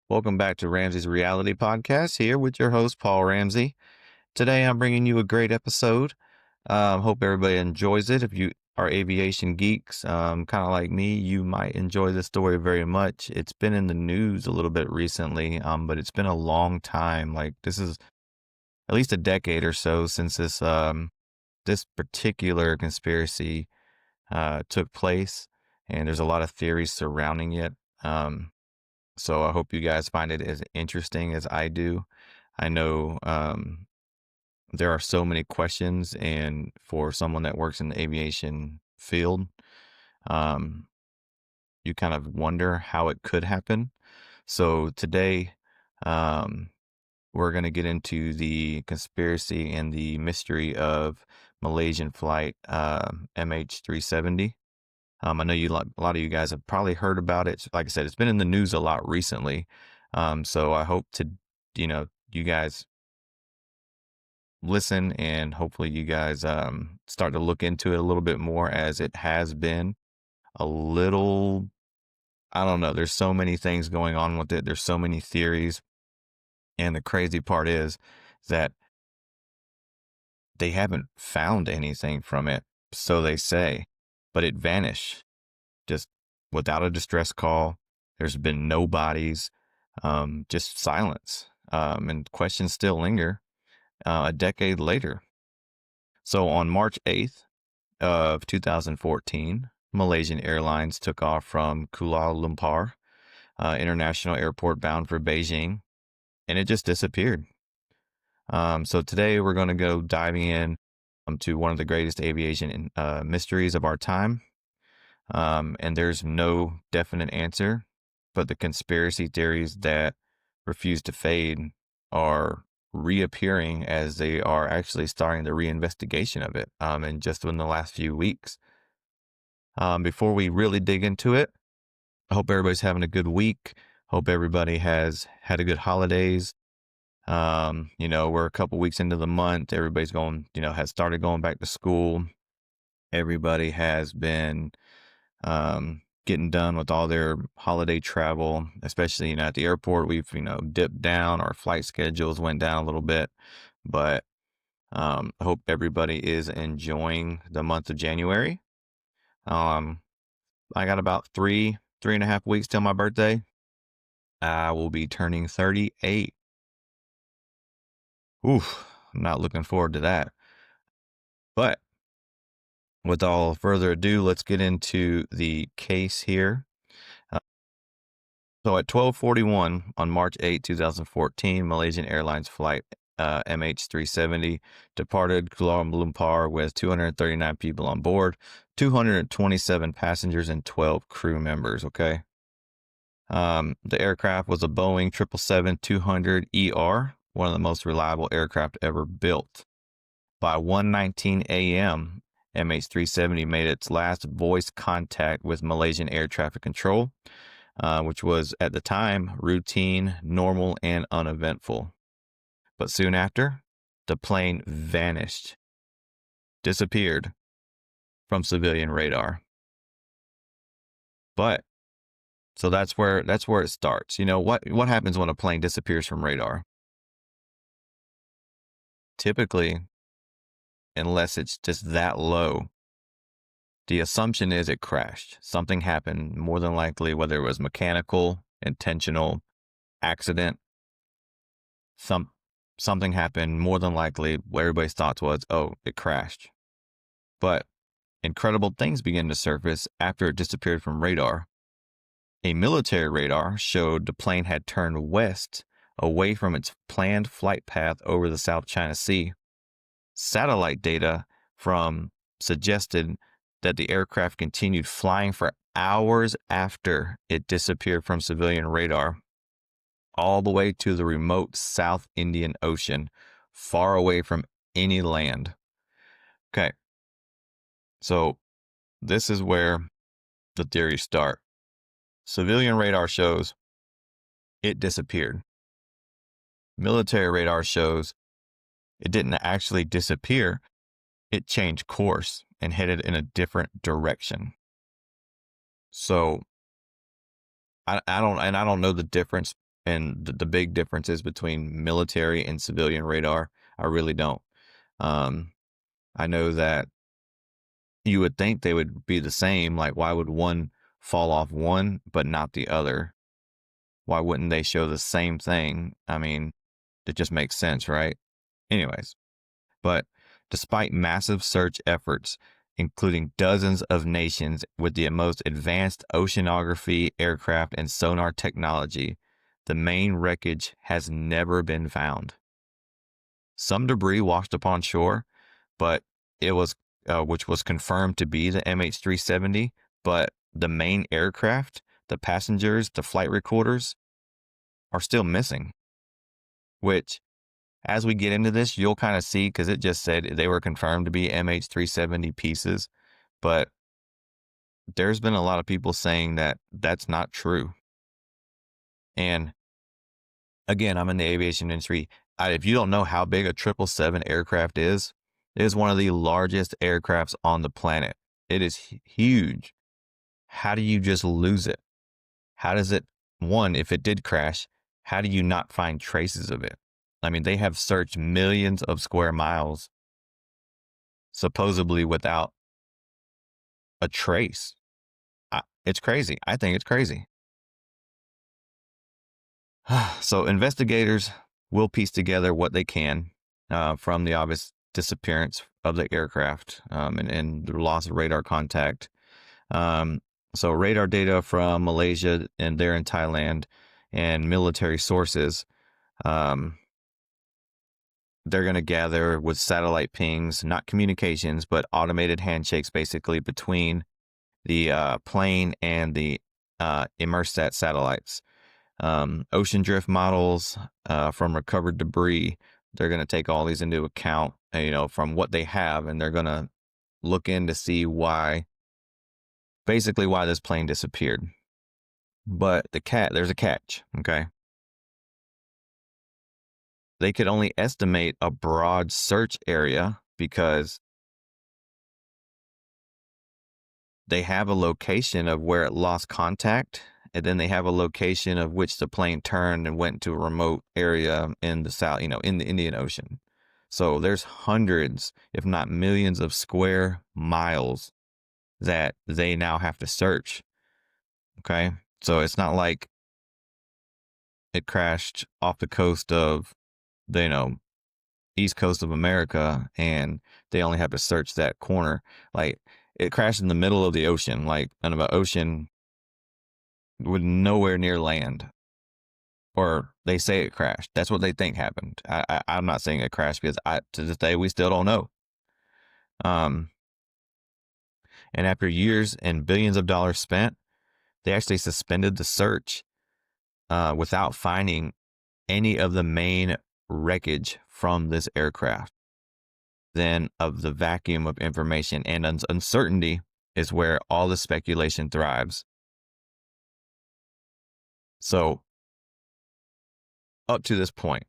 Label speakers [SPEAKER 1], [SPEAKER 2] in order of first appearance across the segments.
[SPEAKER 1] Welcome back to Ramsey's Reality Podcast here with your host, Paul Ramsey. Today, I'm bringing you a great episode. Hope everybody enjoys it. If you are aviation geeks, kind of like me, you might enjoy this story very much. It's been in the news a little bit recently, but it's been a long time. Like this is at least a decade or so since this particular conspiracy took place, and there's a lot of theories surrounding it. Um, So I hope you guys find it as interesting as I do. I know there are so many questions, and for someone that works in the aviation field, um, you kind of wonder how it could happen. So today, um, we're going to get into the conspiracy and the mystery of Malaysian flight MH370. I know a lot of you guys have probably heard about it. Like I said, it's been in the news a lot recently. So I hope you guys listen, and hopefully you guys start to look into it a little bit more, as it has been a little, I don't know. There's so many things going on with it. There's so many theories. And the crazy part is that they haven't found anything from it. So they say, but it vanished just without a distress call. There's been no bodies, just silence. And questions still linger a decade later. So on March 8th of 2014, Malaysian Airlines took off from Kuala Lumpur International Airport bound for Beijing, and it just disappeared. So today we're going to go diving in to one of the greatest aviation mysteries of our time. And there's no definite answer, but the conspiracy theories that refuse to fade are reappearing, as they are actually starting the reinvestigation of it, and just in the last few weeks. Before we really dig into it, I hope everybody's having a good week. Hope everybody has had a good holidays. We're a couple weeks into the month. Everybody's has started going back to school. Everybody has been getting done with all their holiday travel, especially, at the airport. We've, dipped down. Our flight schedules went down a little bit, but I hope everybody is enjoying the month of January. Um, I got about 3.5 weeks till my birthday. I will be turning 38. Oof, I'm not looking forward to that. But with all further ado, let's get into the case here. So at 12:41 on March 8, 2014, Malaysian Airlines flight MH370 departed Kuala Lumpur with 239 people on board, 227 passengers, and 12 crew members. Okay. The aircraft was a Boeing 777-200ER, one of the most reliable aircraft ever built. By 1:19 a.m., MH370 made its last voice contact with Malaysian Air Traffic Control, which was at the time routine, normal, and uneventful. But soon after, the plane vanished, disappeared from civilian radar. But so that's where it starts. What happens when a plane disappears from radar? Typically, unless it's just that low, the assumption is it crashed. Something happened, more than likely, whether it was mechanical, intentional, accident. Something happened, more than likely. What everybody's thoughts was, oh, it crashed. But incredible things began to surface after it disappeared from radar. A military radar showed the plane had turned west, away from its planned flight path over the South China Sea. Satellite data suggested that the aircraft continued flying for hours after it disappeared from civilian radar, all the way to the remote South Indian Ocean, far away from any land. Okay, so this is where the theories start. Civilian radar shows it disappeared. Military radar shows it didn't actually disappear. It changed course and headed in a different direction. So I don't know the difference and the big differences between military and civilian radar. I really don't. Um, I know that you would think they would be the same. Like, why would one fall off one, but not the other? Why wouldn't they show the same thing? I mean, it just makes sense, right? Anyways, but despite massive search efforts, including dozens of nations with the most advanced oceanography, aircraft, and sonar technology, the main wreckage has never been found. Some debris washed upon shore, but it was, which was confirmed to be the MH370, but the main aircraft, the passengers, the flight recorders are still missing, which as we get into this, you'll kind of see because it just said they were confirmed to be MH370 pieces, but there's been a lot of people saying that that's not true. And again, I'm in the aviation industry. If you don't know how big a 777 aircraft is, it is one of the largest aircrafts on the planet. It is huge. How do you just lose it? How does it, one, if it did crash, how do you not find traces of it? I mean, they have searched millions of square miles supposedly without a trace. It's crazy. I think it's crazy. So investigators will piece together what they can from the obvious disappearance of the aircraft and the loss of radar contact. So radar data from Malaysia and there in Thailand and military sources, they're going to gather with satellite pings, not communications, but automated handshakes basically between the plane and the Immersat satellites. Ocean drift models from recovered debris. They're going to take all these into account, from what they have, and they're going to look in to see basically why this plane disappeared. But there's a catch, okay? They could only estimate a broad search area because they have a location of where it lost contact, and then they have a location of which the plane turned and went to a remote area in the south, in the Indian Ocean. So there's hundreds, if not millions, of square miles that they now have to search. Okay. So it's not like it crashed off the coast of the, east coast of America and they only have to search that corner. Like it crashed in the middle of the ocean, like in an ocean with nowhere near land. Or they say it crashed. That's what they think happened. I'm not saying it crashed because to this day we still don't know. Um, and after years and billions of dollars spent, they actually suspended the search without finding any of the main wreckage from this aircraft. Then of the vacuum of information and uncertainty is where all the speculation thrives. So up to this point,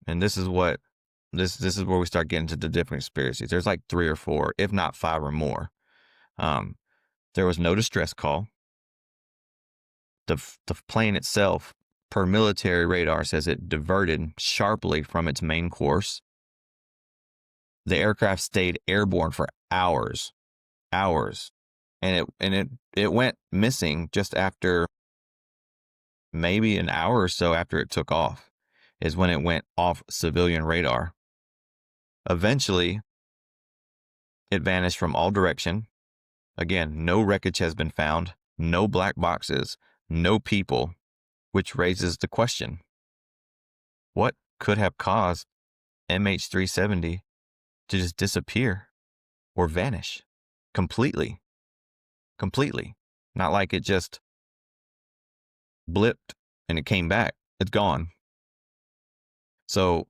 [SPEAKER 1] and this is what this is where we start getting to the different conspiracies. There's like 3 or 4, if not 5 or more. There was no distress call. The plane itself, per military radar, says it diverted sharply from its main course. The aircraft stayed airborne for hours, and it went missing just after maybe an hour or so after it took off, is when it went off civilian radar. Eventually, it vanished from all direction. Again, no wreckage has been found, no black boxes, no people, which raises the question, what could have caused MH370 to just disappear or vanish completely? Not like it just blipped and it came back. It's gone. So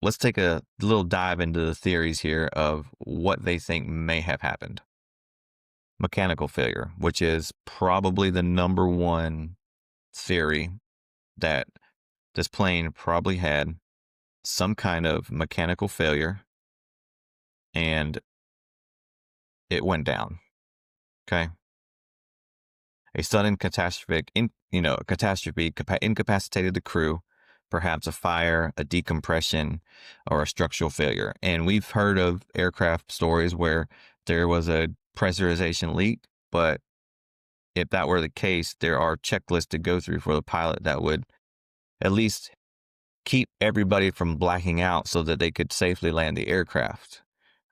[SPEAKER 1] let's take a little dive into the theories here of what they think may have happened. Mechanical failure, which is probably the number one theory, that this plane probably had some kind of mechanical failure and it went down. Okay. A sudden catastrophic a catastrophe incapacitated the crew, perhaps a fire, a decompression, or a structural failure. And we've heard of aircraft stories where there was a pressurization leak, but if that were the case, there are checklists to go through for the pilot that would at least keep everybody from blacking out so that they could safely land the aircraft.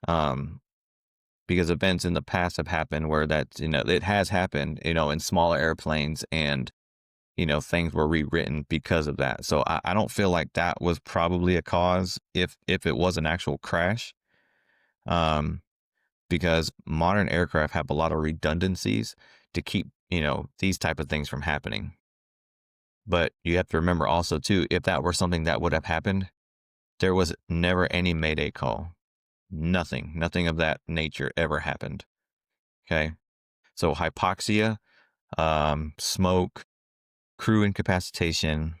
[SPEAKER 1] Um, because events in the past have happened where it has happened, in smaller airplanes, and, things were rewritten because of that. So I don't feel like that was probably a cause if it was an actual crash. Um, because modern aircraft have a lot of redundancies to keep, these type of things from happening. But you have to remember also too, if that were something that would have happened, there was never any Mayday call. Nothing of that nature ever happened. Okay. So hypoxia, smoke, crew incapacitation.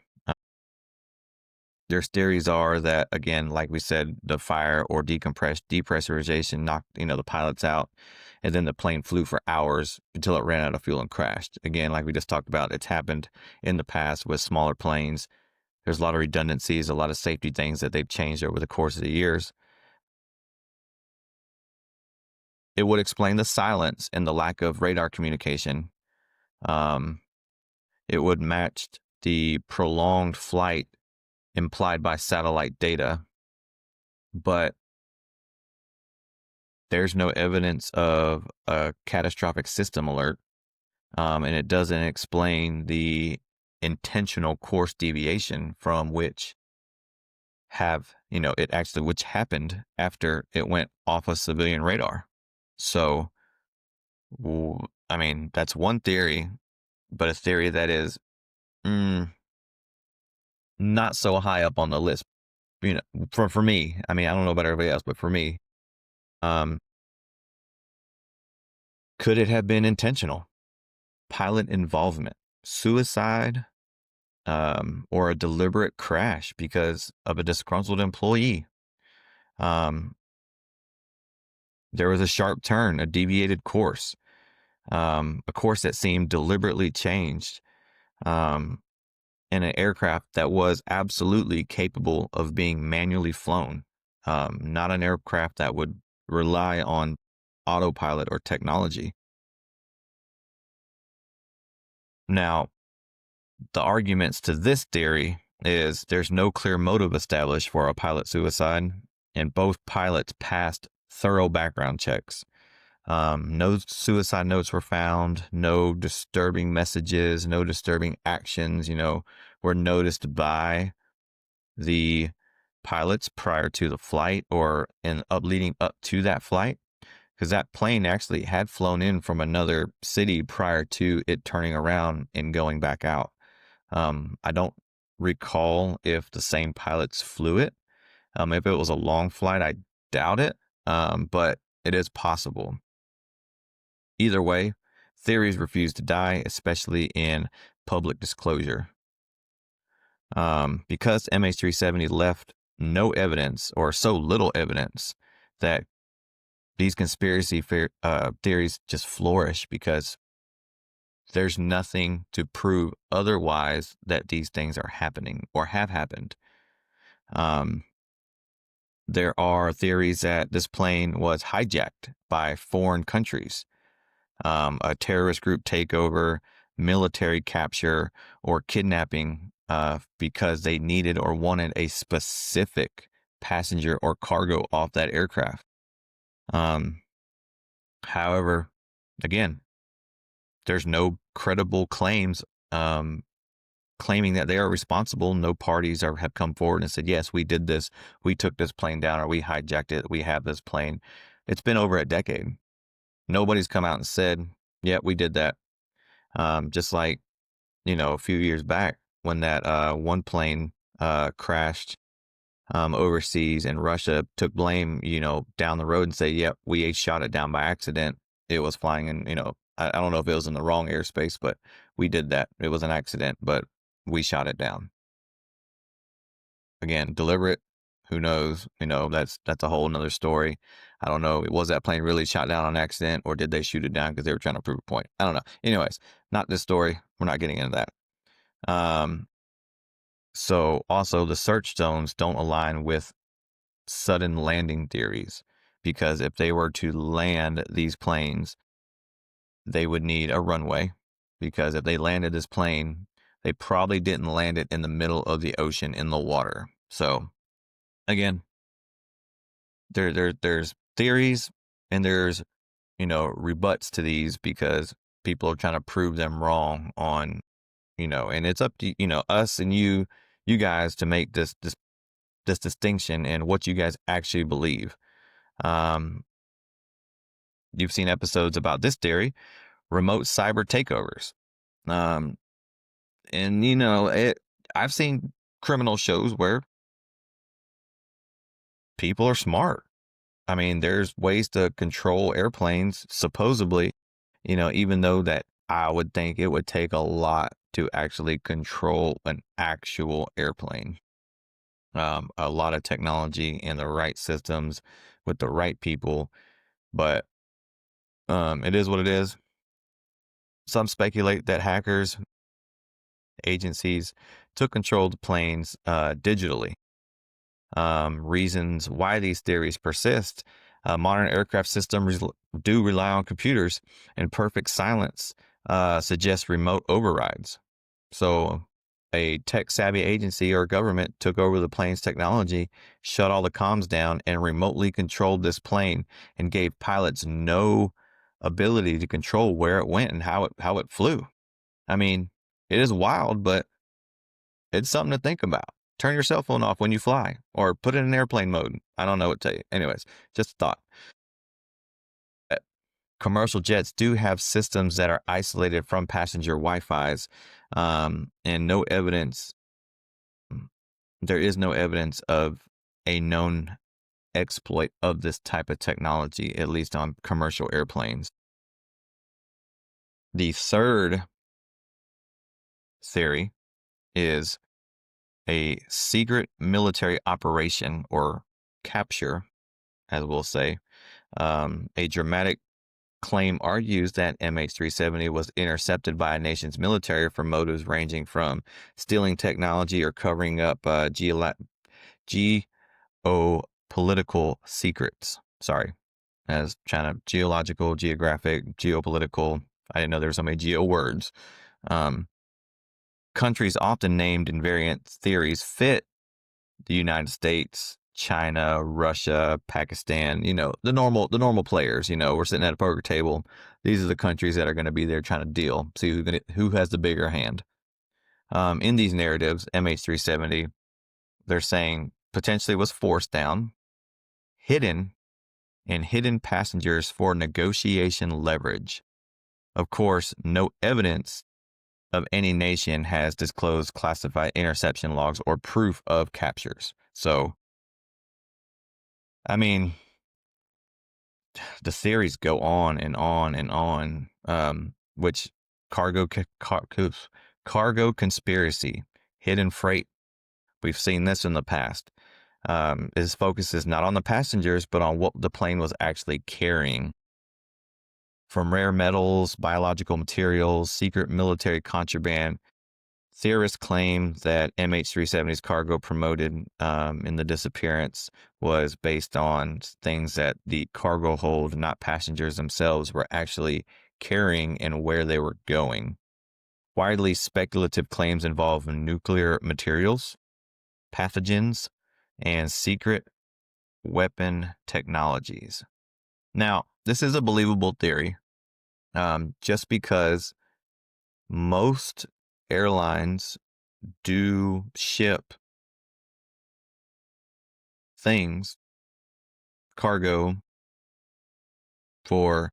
[SPEAKER 1] There's theories are that, again, like we said, the fire or depressurization knocked, the pilots out, and then the plane flew for hours until it ran out of fuel and crashed. Again, like we just talked about, it's happened in the past with smaller planes. There's a lot of redundancies, a lot of safety things that they've changed over the course of the years. It would explain the silence and the lack of radar communication. Um, it would match the prolonged flight implied by satellite data, but there's no evidence of a catastrophic system alert, and it doesn't explain the intentional course deviation from which which happened after it went off of civilian radar. So, I mean, that's one theory, but a theory that is not so high up on the list. For me, I mean, I don't know about everybody else, but for me, um, could it have been intentional? Pilot involvement, suicide, or a deliberate crash because of a disgruntled employee? Um, there was a sharp turn, a deviated course, a course that seemed deliberately changed, um, in an aircraft that was absolutely capable of being manually flown, not an aircraft that would rely on autopilot or technology. Now, the arguments to this theory is there's no clear motive established for a pilot suicide, and both pilots passed thorough background checks. No suicide notes were found, no disturbing messages, no disturbing actions, were noticed by the pilots prior to the flight or leading up to that flight, because that plane actually had flown in from another city prior to it turning around and going back out. I don't recall if the same pilots flew it. If it was a long flight, I doubt it, but it is possible. Either way, theories refuse to die, especially in public disclosure. Because MH370 left no evidence or so little evidence that these conspiracy theories just flourish because there's nothing to prove otherwise that these things are happening or have happened. There are theories that this plane was hijacked by foreign countries, a terrorist group takeover, military capture, or kidnapping because they needed or wanted a specific passenger or cargo off that aircraft. However, again, there's no credible claims claiming that they are responsible. No parties have come forward and said, yes, we did this. We took this plane down, or we hijacked it. We have this plane. It's been over a decade. Nobody's come out and said, yeah, we did that. Just like, a few years back when that one plane crashed overseas, and Russia took blame, down the road and say, yep, we shot it down by accident. It was flying in, I don't know if it was in the wrong airspace, but we did that. It was an accident, but we shot it down. Again, deliberate, who knows? That's a whole nother story. I don't know. Was that plane really shot down on accident, or did they shoot it down because they were trying to prove a point? I don't know. Anyways, not this story. We're not getting into that. Um, so also the search zones don't align with sudden landing theories because if they were to land these planes, they would need a runway because if they landed this plane, they probably didn't land it in the middle of the ocean in the water. So again, there's theories and there's rebuts to these because people are trying to prove them wrong on and it's up to us and you guys to make this distinction and what you guys actually believe. Um, you've seen episodes about this theory, remote cyber takeovers. Um, and I've seen criminal shows where people are smart. I mean, there's ways to control airplanes, supposedly, even though that I would think it would take a lot to actually control an actual airplane. A lot of technology and the right systems with the right people, but it is what it is. Some speculate that hackers, agencies took control of the planes digitally. Reasons why these theories persist. Modern aircraft systems do rely on computers, and perfect silence suggests remote overrides. So, a tech savvy agency or government took over the plane's technology, shut all the comms down, and remotely controlled this plane and gave pilots no ability to control where it went and how it flew. I mean, it is wild, but it's something to think about. Turn your cell phone off when you fly or put it in airplane mode. I don't know what to tell you. Anyways, just a thought. Uh, Commercial jets do have systems that are isolated from passenger Wi-Fi's, and no evidence. There is no evidence of a known exploit of this type of technology, at least on commercial airplanes. The third theory is a secret military operation or capture, as we'll say. A dramatic claim argues that MH370 was intercepted by a nation's military for motives ranging from stealing technology or covering up geopolitical secrets. Sorry, as China, geological, geographic, geopolitical. I didn't know there were so many geo words. Um, Countries often named in variant theories fit the United States, China, Russia, Pakistan, the normal players, we're sitting at a poker table. These are the countries that are going to be there trying to deal, see who has the bigger hand. In these narratives, MH370, they're saying potentially was forced down, hidden, and hidden passengers for negotiation leverage. Of course, no evidence of any nation has disclosed classified interception logs or proof of captures. So, I mean, the theories go on and on and on. Which cargo cargo conspiracy, hidden freight. We've seen this in the past. His focus is not on the passengers, but on what the plane was actually carrying. From rare metals, biological materials, secret military contraband, theorists claim that MH370's cargo promoted in the disappearance was based on things that the cargo hold, not passengers themselves, were actually carrying and where they were going. Widely speculative claims involve nuclear materials, pathogens, and secret weapon technologies. Now, this is a believable theory, just because most airlines do ship things, cargo, for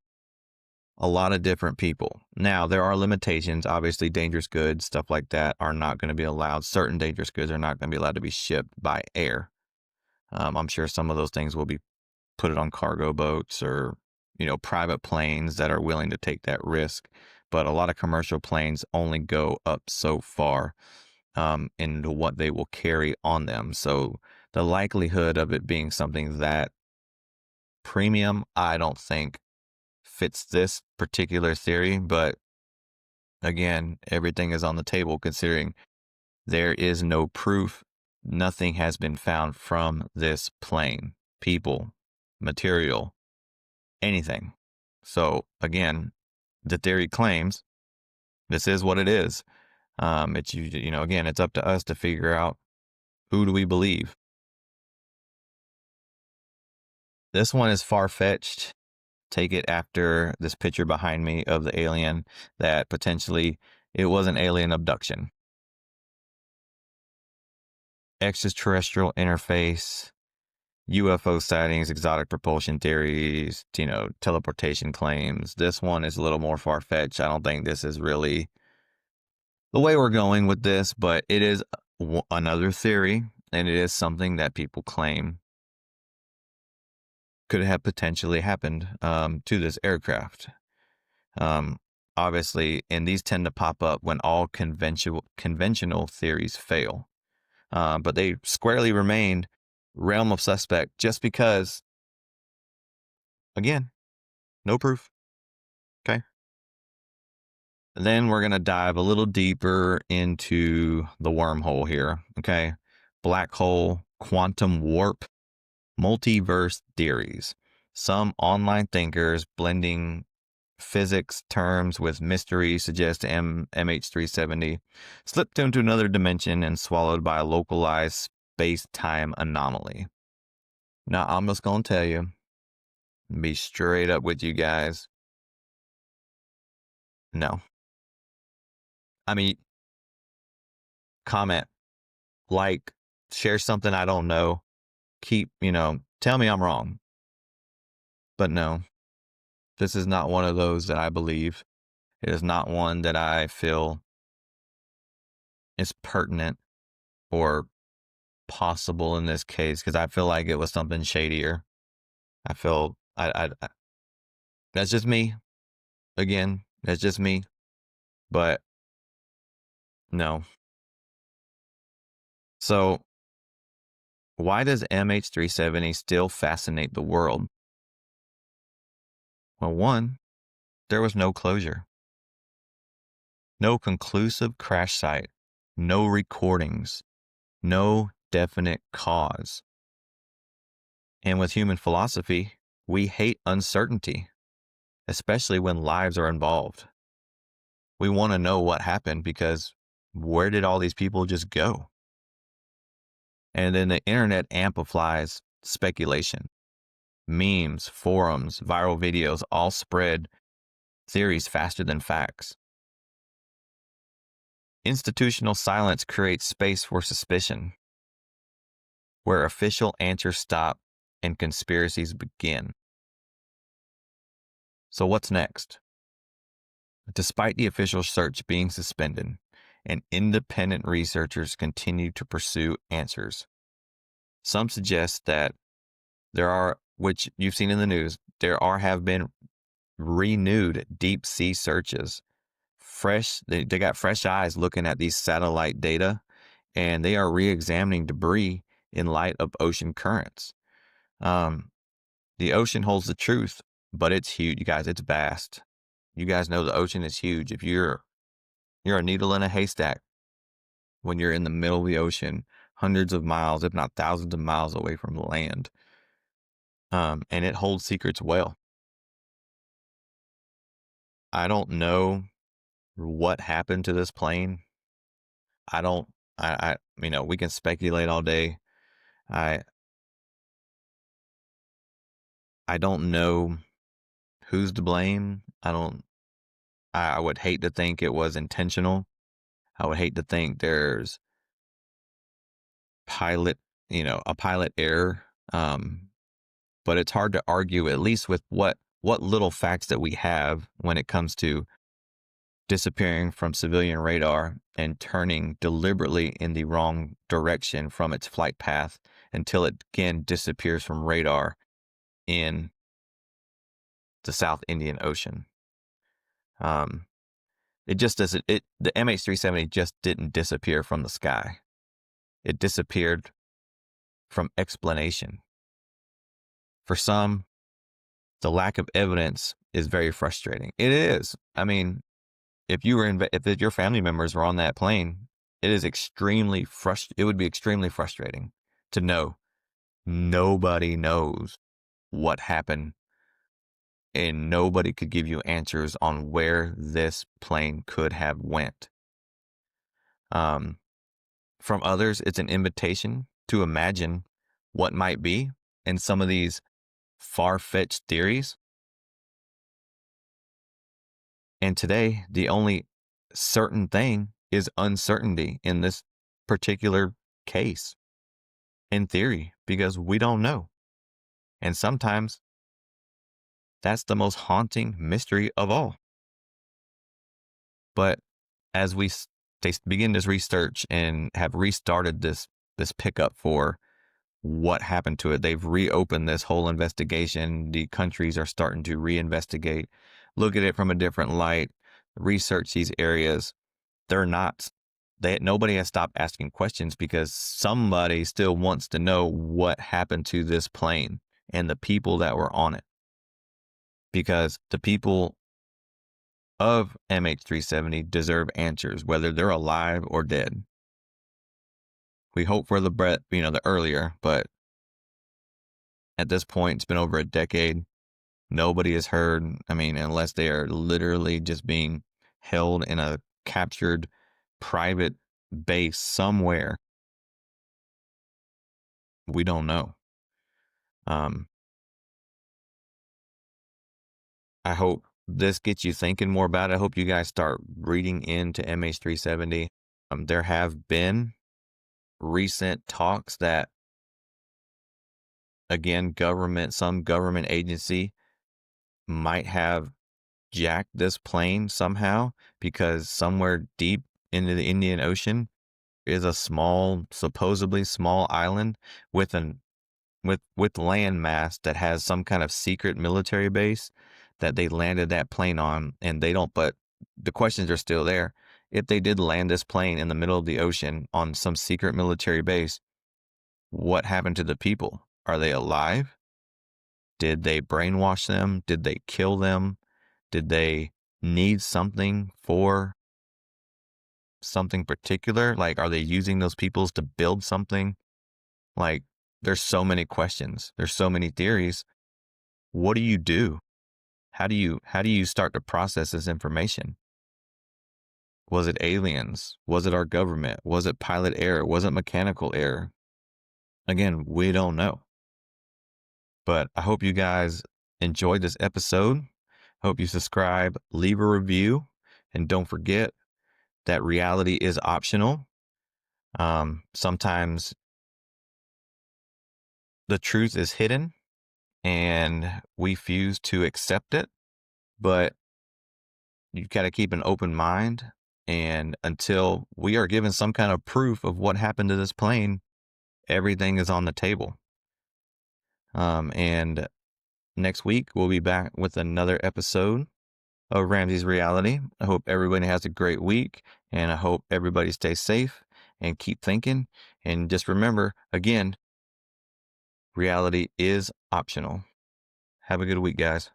[SPEAKER 1] a lot of different people. Now, there are limitations. Obviously, dangerous goods, stuff like that, are not going to be allowed. Certain dangerous goods are not going to be allowed to be shipped by air. I'm sure some of those things will be put it on cargo boats or, private planes that are willing to take that risk. But a lot of commercial planes only go up so far into what they will carry on them. So the likelihood of it being something that premium, I don't think fits this particular theory, but again, everything is on the table considering there is no proof. Nothing has been found from this plane, people, material, anything. So again, the theory claims this is what it is. It's again, it's up to us to figure out who do we believe. This one is far fetched. Take it after this picture behind me of the alien that potentially it was an alien abduction. Extraterrestrial interface, UFO sightings, exotic propulsion theories, teleportation claims. This one is a little more far fetched. I don't think this is really the way we're going with this, but it is another theory, and it is something that people claim could have potentially happened to this aircraft. Um, Obviously, and these tend to pop up when all conventional theories fail. But they squarely remained realm of suspect just because, again, no proof. Okay. Then we're going to dive a little deeper into the wormhole here. Okay. Black hole, quantum warp, multiverse theories. Some online thinkers blending physics terms with mystery suggest MH370 slipped into another dimension and swallowed by a localized space-time anomaly. Now, I'm just going to tell you, be straight up with you guys. No. I mean, comment, like, share something I don't know. Tell me I'm wrong. But no, this is not one of those that I believe. It is not one that I feel is pertinent or possible in this case because I feel like it was something shadier. I feel that's just me. Again, that's just me. But no. So why does MH370 still fascinate the world? Well, one, there was no closure, no conclusive crash site, no recordings, no definite cause. And with human philosophy, we hate uncertainty, especially when lives are involved. We want to know what happened because where did all these people just go? And then the internet amplifies speculation. Memes, forums, viral videos all spread theories faster than facts. Institutional silence creates space for suspicion, where official answers stop and conspiracies begin. So what's next? Despite the official search being suspended, and independent researchers continue to pursue answers. Some suggest that there are, which you've seen in the news, have been renewed deep sea searches. They got fresh eyes looking at these satellite data, and they are re-examining debris in light of ocean currents. The ocean holds the truth, but it's huge, you guys. It's vast. You guys know the ocean is huge. If you're a needle in a haystack when you're in the middle of the ocean, hundreds of miles, if not thousands of miles away from the land. And it holds secrets well. I don't know what happened to this plane. We can speculate all day. I don't know who's to blame. I would hate to think it was intentional. I would hate to think there's a pilot error. But it's hard to argue, at least with what little facts that we have when it comes to disappearing from civilian radar and turning deliberately in the wrong direction from its flight path until it again disappears from radar in the South Indian Ocean. It just doesn't. The MH370 just didn't disappear from the sky. It disappeared from explanation. For some, the lack of evidence is very frustrating. It is. I mean, if you were if your family members were on that plane, it would be extremely frustrating to know nobody knows what happened and nobody could give you answers on where this plane could have went. Um, from others, it's an invitation to imagine what might be, and some of these far-fetched theories. And today, the only certain thing is uncertainty in this particular case, in theory, because we don't know. And sometimes that's the most haunting mystery of all. But as they begin this research and have restarted this pickup for what happened to it, they've reopened this whole investigation. The countries are starting to reinvestigate, look at it from a different light, research these areas. They're not nobody has stopped asking questions because somebody still wants to know what happened to this plane and the people that were on it. Because the people of MH370 deserve answers, whether they're alive or dead. We hope for the earlier, but at this point, it's been over a decade. Nobody has heard. I mean, unless they are literally just being held in a captured private base somewhere, we don't know. Um, I hope this gets you thinking more about it. I hope you guys start reading into MH370. There have been recent talks that, again, some government agency might have jacked this plane somehow because somewhere deep into the Indian Ocean is a supposedly small island with land mass that has some kind of secret military base that they landed that plane on, and they don't. But the questions are still there. If they did land this plane in the middle of the ocean on some secret military base, what happened to the people? Are they alive? Did they brainwash them? Did they kill them? Did they need something for something particular? Like, are they using those peoples to build something? Like, there's so many questions. There's so many theories. What do you do? How do you start to process this information? Was it aliens? Was it our government? Was it pilot error? Was it mechanical error? Again, we don't know. But I hope you guys enjoyed this episode. Hope you subscribe, leave a review, and don't forget that reality is optional. Sometimes the truth is hidden and we refuse to accept it, but you got to keep an open mind. And until we are given some kind of proof of what happened to this plane, everything is on the table. And next week, we'll be back with another episode of Ramsey's Reality. I hope everybody has a great week, and I hope everybody stays safe and keep thinking. And just remember, again, reality is optional. Have a good week, guys.